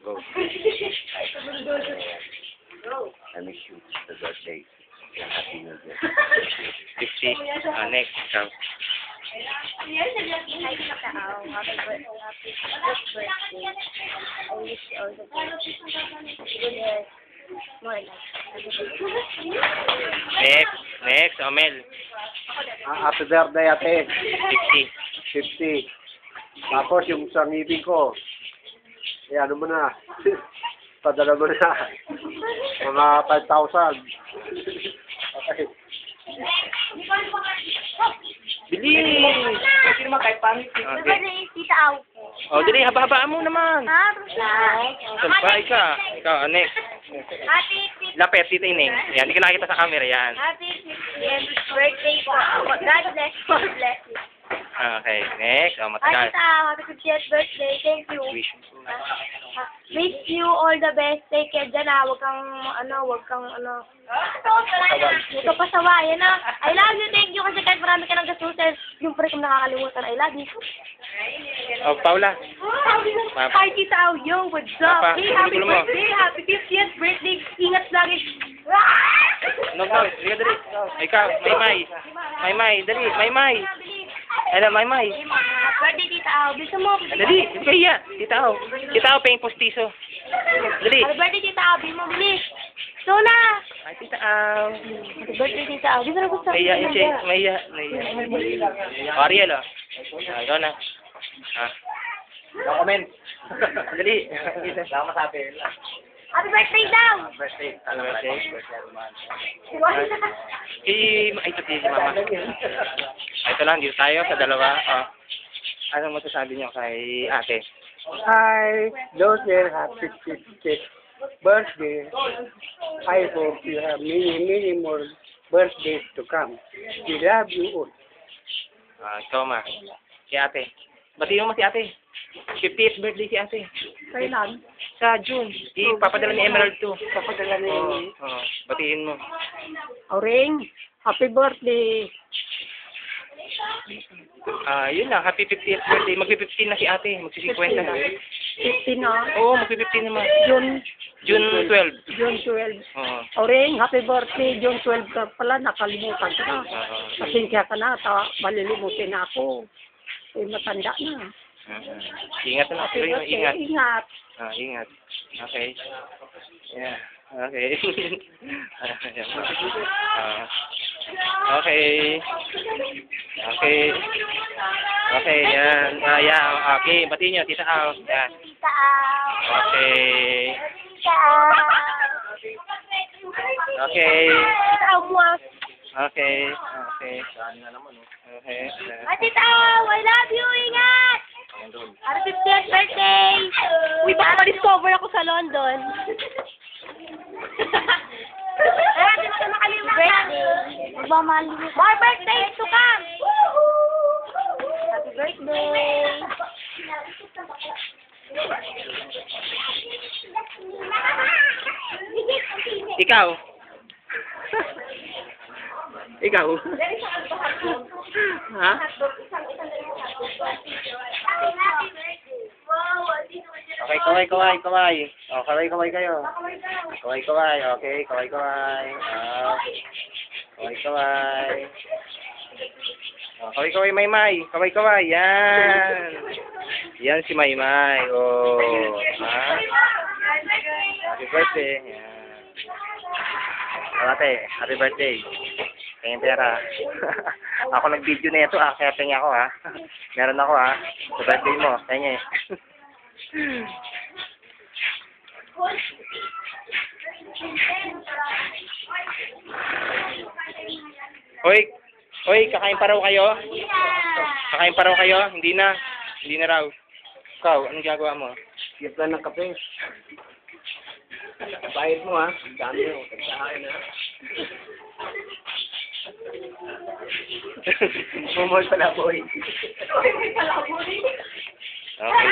Go. I miss you. The birthday. Happy New Year. 50. Next. Ikaw. Yes, happy birthday. I wish you all the best. Good health. More life. Next. Omel. Happy birthday, ate. 50. 50. Tapos yung sa ngipin ko, ano mo na, padala mo na, mga 5,000. Okay. Bilis! Kasi naman kahit pangit. Okay. Tita Au. Oh, dali, haba-habaan mo naman. Ha? Bruce. Salpa, ikaw, next. Happy Lapet, Tita Ining. Yan, hindi ka nakita sa camera, yan. Happy 50th birthday po. God bless you. God bless you. Okay, next. Oh, Ay, matagal. Tita, happy 50th birthday. Thank you. Wish. Wish you all the best. Take care dyan ha. Huwag kang Huwag ka pasawayan ha. I love you. Thank you kasi kahit marami ka ng gastusin. Yung pre kong nakakalimutan. I love you. Oh, Paula. Hi, Tita Au. Yo, what's up? Papa, Hey, happy gulo mo. birthday. Happy 50th birthday. Ingat lagi. No, sige, dali. Ikaw, Maymay, dali, Maymay. Hello, Maymay. Birthday, Tita Au. Bisa mo. Dali, hindi ka iya. Tita Au, paying postiso. Dali. Happy birthday, Tita Au. Bisa mo, bilis. So na. Ay, Tita Au. Happy birthday, Tita Au. Bisa na gusto. Naiya, Naiya. Ariel, oh. Ikaw na. Comment. Dali. Sama sa atin. Happy birthday daw. Birthday. Ito si Mama. Ito lang, dito tayo sa dalawa. Oh. Anong masasabi niyo kay ate? Hi, Joseph, happy 50th birthday. I hope you have many more birthdays to come. We love you all. Ikaw, Ma. Si ate. Batiin mo si ate. 50th birthday si ate. Kailan? Sa June. Ipapadala ni Emerald to. Papadala ni Batiin mo. Auring, happy birthday. Yun lang. Happy 50th birthday. Magpi-15 na si ate. Magsi-50 na. 50 na. Oo, magpi-15 naman. June 12. June 12. Oo. Auring, happy birthday. June 12 ka pala, nakalimutan ka na. Oo. Pasensya ka na, malilimutin na ako. Matanda na. Ingat na. Happy Pero birthday. ingat. Ingat. Ingat. Okay. Yeah. Okay. Okay. Okay, yan. Yan. Okay, batiin niyo, Tita Au. Yan. Tita Au. Okay. Tita Au. Okay. Tita Au mo. Okay. Okay. Ay, Tita Au, I love you. Ingat. Happy 50th birthday. Uy, baka ma-discover ako sa London. Ay, di mo ito makalimutan. Ba malimutan. More birthdays to come. Happy birthday. Ikaw. Ikaw. Ha? Okay, kaway. Oh, kaway kayo. Kaway. Okay, kaway. Kaway. Oh, kaway, Maymay. Kaway. Yan. Yan si Maymay. Oh, ha? Happy birthday. Yan. Ate, happy birthday. Kaya pera. Ako nag-video na ito, kaya tingin ako, ha. Meron ako, ha. Sa birthday mo, kanya eh. Hoy, kakain pa raw kayo? Kakain pa raw kayo? Hindi na raw. Ikaw, anong ginagawa mo? Gipla ng kape. Bayad mo ha. Dami mo. Tagsahain ha. Mumol pala boy. Okay.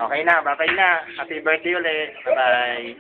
Okay na, bye-bye na. Happy birthday ulit. Bye-bye.